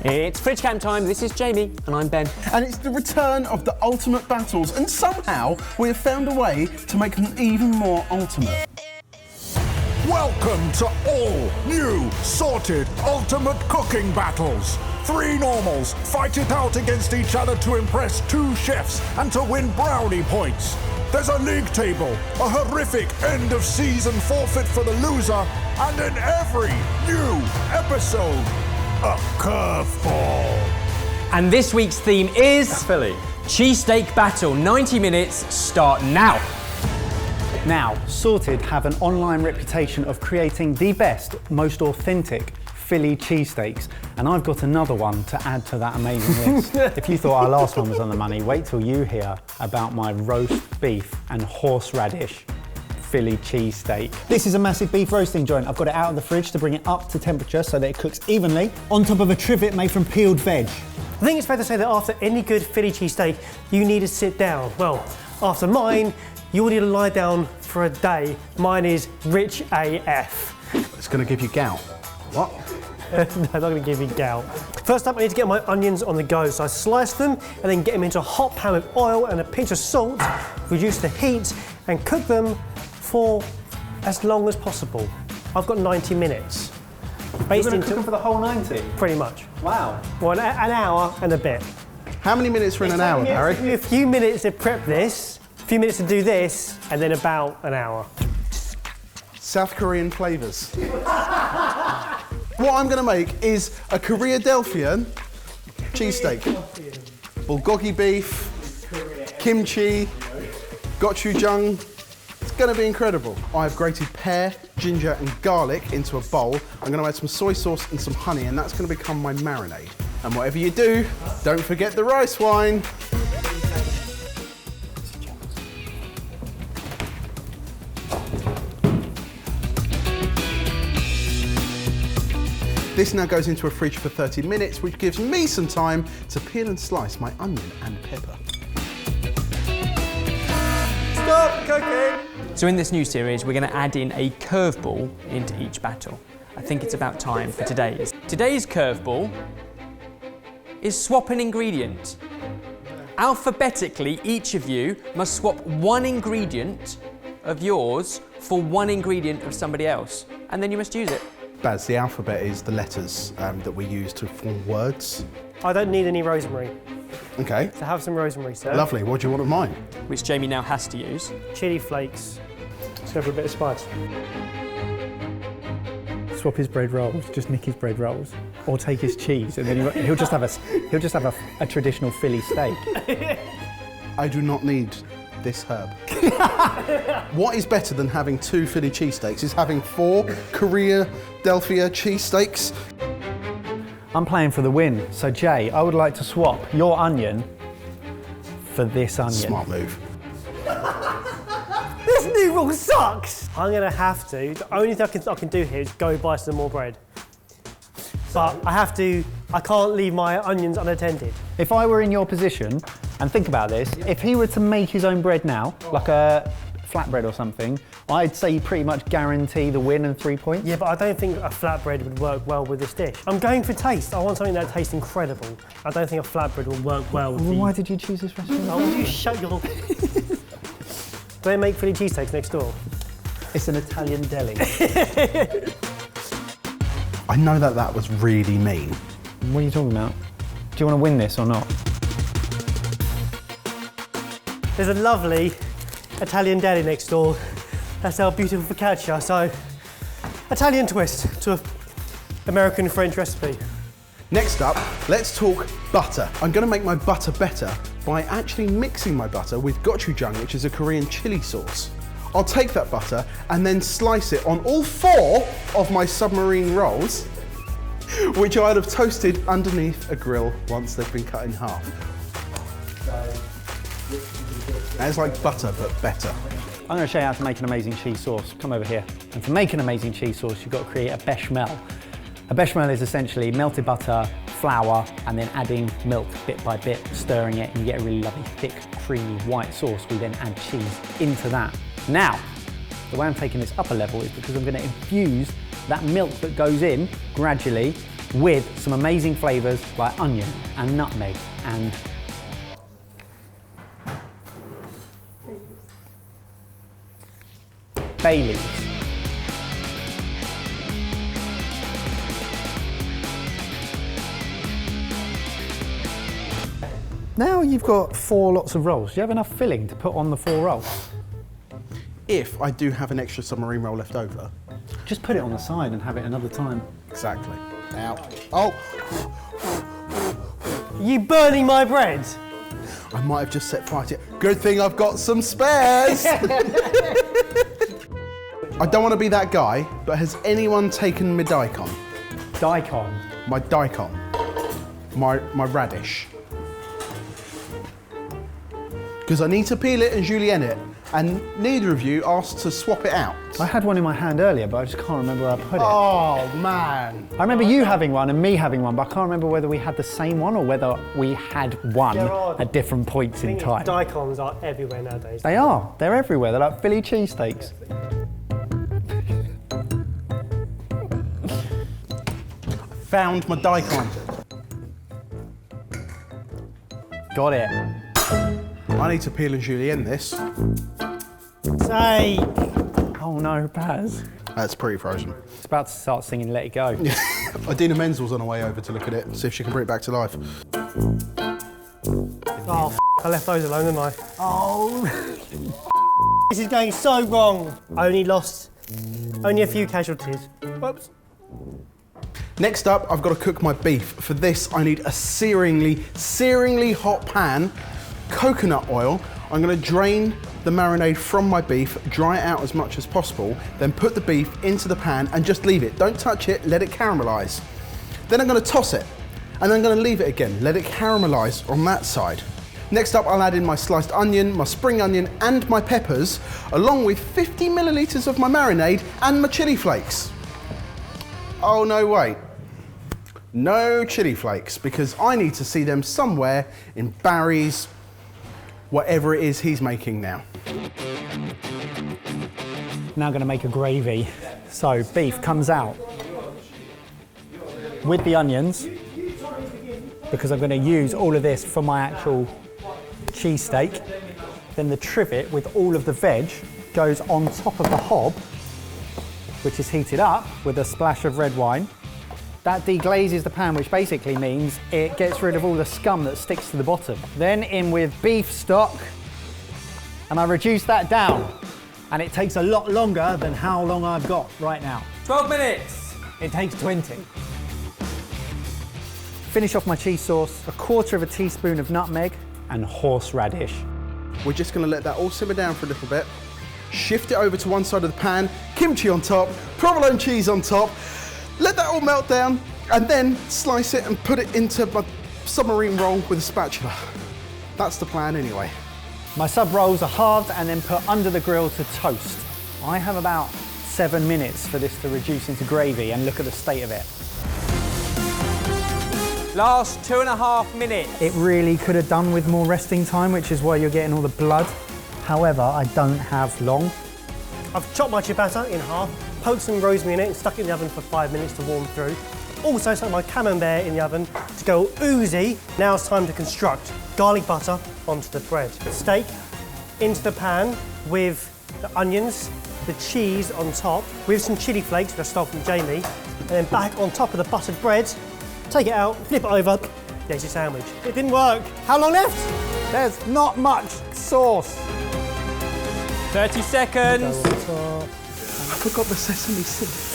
It's Fridge Camp time. This is Jamie and I'm Ben. And it's the return of the ultimate battles, and somehow we have found a way to make them even more ultimate. Welcome to all new sorted ultimate cooking battles. 3 normals fight it out against each other to impress 2 chefs and to win brownie points. There's a league table, a horrific end of season forfeit for the loser, and in every new episode, a curveball. And this week's theme is Philly Cheesesteak Battle. 90 minutes start now. Now, Sorted have an online reputation of creating the best, most authentic Philly cheesesteaks, and I've got another one to add to that amazing list. If you thought our last one was on the money, wait till you hear about my roast beef and horseradish Philly cheesesteak. This is a massive beef roasting joint. I've got it out of the fridge to bring it up to temperature so that it cooks evenly, on top of a trivet made from peeled veg. I think it's fair to say that after any good Philly cheesesteak, you need to sit down. Well, after mine, you will need to lie down for a day. Mine is rich AF. It's going to give you gout. What? No, not going to give you gout. First up, I need to get my onions on the go. So I slice them and then get them into a hot pan with oil and a pinch of salt, reduce the heat and cook them for as long as possible. I've got 90 minutes. You're going to cook them for the whole 90? Pretty much. Wow. Well, an hour and a bit. How many minutes for an hour, Barry? A few minutes to prep this, a few minutes to do this, and then about an hour. South Korean flavours. What I'm going to make is a Korea-Delphian cheesesteak. Bulgogi beef, kimchi, gochujang. It's going to be incredible. I've grated pear, ginger and garlic into a bowl. I'm going to add some soy sauce and some honey, and that's going to become my marinade. And whatever you do, don't forget the rice wine. This now goes into a fridge for 30 minutes, which gives me some time to peel and slice my onion and pepper. Stop cooking! So in this new series, we're going to add in a curveball into each battle. I think it's about time for today's. Today's curveball is swap an ingredient. Alphabetically, each of you must swap one ingredient of yours for one ingredient of somebody else, and then you must use it. Baz, the alphabet is the letters that we use to form words. I don't need any rosemary. Okay. So have some rosemary, sir. Lovely. What do you want of mine? Which Jamie now has to use. Chili flakes. Let's go for a bit of spice. Swap his bread rolls, just nick his bread rolls, or take his cheese, and then he'll just have a traditional Philly steak. I do not need this herb. What is better than having 2 Philly cheesesteaks is having 4 Korea-Delphia cheesesteaks. I'm playing for the win, so Jay, I would like to swap your onion for this onion. Smart move. This new rule sucks! I'm gonna have to. The only thing I can do here is go buy some more bread. But I can't leave my onions unattended. If I were in your position, and think about this, if he were to make his own bread now, like a flatbread or something, I'd say you pretty much guarantee the win and 3 points. Yeah, but I don't think a flatbread would work well with this dish. I'm going for taste. I want something that tastes incredible. I don't think a flatbread will work well with Why did you choose this restaurant? Oh, will you shut your... Do they make Philly cheesesteaks next door? It's an Italian deli. I know that was really mean. What are you talking about? Do you want to win this or not? There's a lovely Italian deli next door. That's our beautiful focaccia, so Italian twist to an American French recipe. Next up, let's talk butter. I'm going to make my butter better by actually mixing my butter with gochujang, which is a Korean chili sauce. I'll take that butter and then slice it on all 4 of my submarine rolls, which I'd have toasted underneath a grill once they've been cut in half. It's like butter, but better. I'm going to show you how to make an amazing cheese sauce. Come over here. And to make an amazing cheese sauce, you've got to create a bechamel. A bechamel is essentially melted butter, flour, and then adding milk bit by bit, stirring it, and you get a really lovely, thick, creamy white sauce. We then add cheese into that. Now, the way I'm taking this up a level is because I'm going to infuse that milk that goes in gradually with some amazing flavours like onion and nutmeg and bay leaves. Now you've got 4 lots of rolls. Do you have enough filling to put on the 4 rolls? If I do have an extra submarine roll left over. Just put it on the side and have it another time. Exactly. Ow. Oh! Are you burning my bread? I might have just set fire to it. Good thing I've got some spares! I don't want to be that guy, but has anyone taken my daikon? Daikon. My daikon. My radish. Because I need to peel it and julienne it, and neither of you asked to swap it out. I had one in my hand earlier, but I just can't remember where I put it. Oh, man. I remember you having one and me having one, but I can't remember whether we had the same one or whether we had one at different points in time. Daikons are everywhere nowadays. They are. They're everywhere. They're like Philly cheesesteaks. Found my daikon. Got it. I need to peel and julienne this. Say. Oh no, Baz. That's pretty frozen. It's about to start singing Let It Go. Idina Menzel's on her way over to look at it, see if she can bring it back to life. Oh, I left those alone, didn't I? Oh. This is going so wrong. Only a few casualties. Whoops. Next up, I've got to cook my beef. For this, I need a searingly hot pan, coconut oil. I'm going to drain the marinade from my beef, dry it out as much as possible, then put the beef into the pan and just leave it. Don't touch it, let it caramelise. Then I'm going to toss it, and then I'm going to leave it again, let it caramelise on that side. Next up, I'll add in my sliced onion, my spring onion, and my peppers, along with 50 millilitres of my marinade and my chilli flakes. Oh no, wait. No chilli flakes, because I need to see them somewhere in Barry's, whatever it is he's making now. Now I'm going to make a gravy. So beef comes out with the onions, because I'm going to use all of this for my actual cheesesteak. Then the trivet with all of the veg goes on top of the hob, which is heated up with a splash of red wine. That deglazes the pan, which basically means it gets rid of all the scum that sticks to the bottom. Then in with beef stock, and I reduce that down. And it takes a lot longer than how long I've got right now. 12 minutes. It takes 20. Finish off my cheese sauce, 1/4 teaspoon of nutmeg and horseradish. We're just going to let that all simmer down for a little bit. Shift it over to one side of the pan, kimchi on top, provolone cheese on top. Let that all melt down, and then slice it and put it into my submarine roll with a spatula. That's the plan anyway. My sub rolls are halved and then put under the grill to toast. I have about 7 minutes for this to reduce into gravy, and look at the state of it. Last 2.5 minutes. It really could have done with more resting time, which is why you're getting all the blood. However, I don't have long. I've chopped my ciabatta in half, poked some rosemary in it and stuck it in the oven for 5 minutes to warm through. Also stuck my camembert in the oven to go oozy. Now it's time to construct. Garlic butter onto the bread. Steak into the pan with the onions, the cheese on top, with some chilli flakes, which I stole from Jamie, and then back on top of the buttered bread. Take it out, flip it over, there's your sandwich. It didn't work. How long left? There's not much sauce. 30 seconds. I forgot the sesame seeds.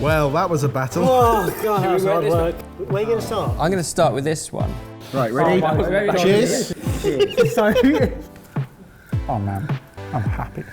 Well, that was a battle. Oh, God, that was hard work. Where are you going to start? I'm going to start with this one. Right, ready? Cheers. Oh man, I'm happy.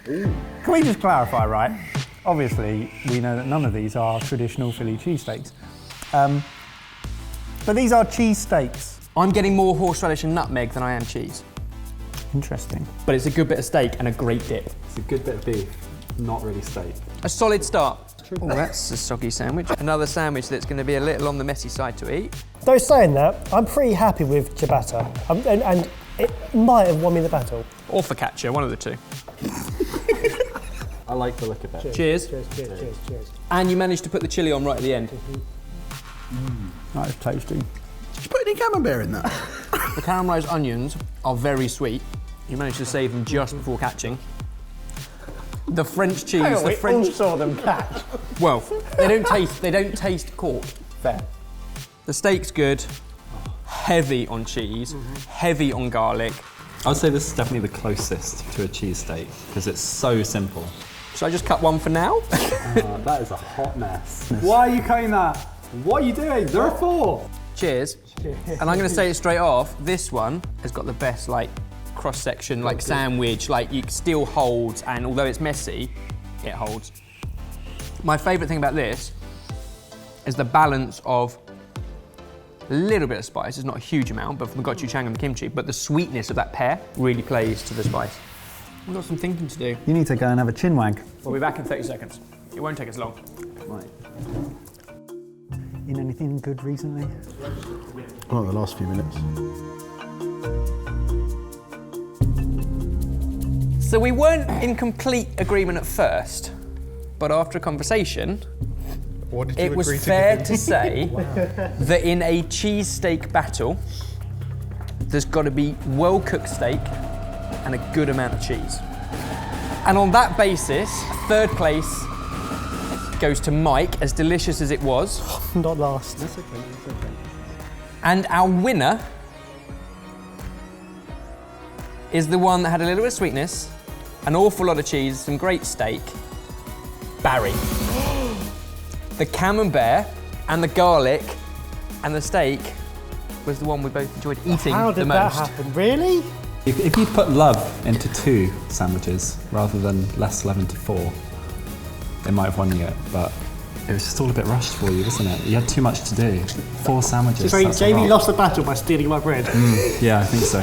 Can we just clarify, right? Obviously, we know that none of these are traditional Philly cheesesteaks. But these are cheesesteaks. I'm getting more horseradish and nutmeg than I am cheese. Interesting. But it's a good bit of steak and a great dip. It's a good bit of beef, not really steak. A solid start. Oh, that's a soggy sandwich. Another sandwich that's going to be a little on the messy side to eat. Though saying that, I'm pretty happy with ciabatta, and it might have won me the battle. Or focaccia, one of the two. I like the look of it. Cheers. Cheers. And you managed to put the chilli on right at the end. That is tasty. Did you put any camembert in that? The caramelised onions are very sweet. You managed to save them just before catching. The French cheese, the French saw them catch. Well, they don't taste caught. Fair. The steak's good. Heavy on cheese, heavy on garlic. I would say this is definitely the closest to a cheesesteak because it's so simple. Should I just cut one for now? That is a hot mess. Why are you cutting that? What are you doing? There are 4. Cheers. And I'm going to say it straight off. This one has got the best cross section, sandwich. It still holds, and although it's messy, it holds. My favourite thing about this is the balance of a little bit of spice. It's not a huge amount, but from the gochujang and the kimchi, but the sweetness of that pear really plays to the spice. I've got some thinking to do. You need to go and have a chin wag. We'll be back in 30 seconds. It won't take us long. Right. In anything good recently? Oh, the last few minutes. So we weren't in complete agreement at first, but after a conversation, it was fair to say that in a cheesesteak battle, there's got to be well-cooked steak and a good amount of cheese. And on that basis, third place goes to Mike, as delicious as it was. Not last. That's okay. And our winner is the one that had a little bit of sweetness, an awful lot of cheese, some great steak, Barry. The camembert and the garlic and the steak was the one we both enjoyed eating How the did most. that happen? Really? If you put love into 2 sandwiches rather than less love into 4, they might have won you it, but it was just all a bit rushed for you, wasn't it? You had too much to do. 4 sandwiches. So that's a Jamie lot. lost the battle by stealing my bread. Yeah, I think so.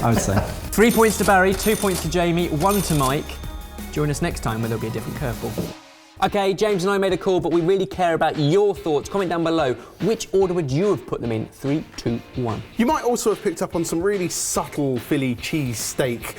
I would say. 3 points to Barry, 2 points to Jamie, 1 to Mike. Join us next time where there'll be a different curveball. Okay, James and I made a call, but we really care about your thoughts. Comment down below. Which order would you have put them in? 3, 2, 1. You might also have picked up on some really subtle Philly cheesesteak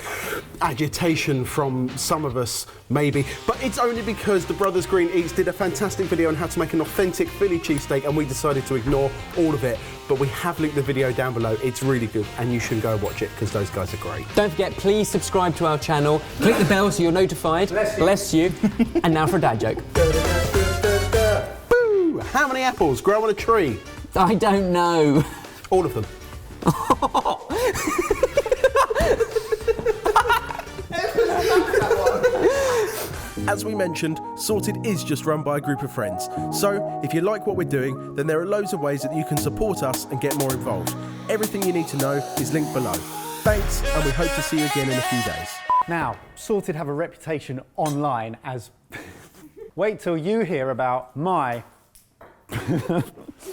agitation from some of us, maybe. But it's only because the Brothers Green Eats did a fantastic video on how to make an authentic Philly cheesesteak, and we decided to ignore all of it. But we have linked the video down below. It's really good, and you should go watch it because those guys are great. Don't forget, please subscribe to our channel. Click the bell so you're notified. Bless you. And now for a dad joke. Boo! How many apples grow on a tree? I don't know. All of them. As we mentioned, Sorted is just run by a group of friends. So, if you like what we're doing, then there are loads of ways that you can support us and get more involved. Everything you need to know is linked below. Thanks, and we hope to see you again in a few days. Now, Sorted have a reputation online as... Wait till you hear about my...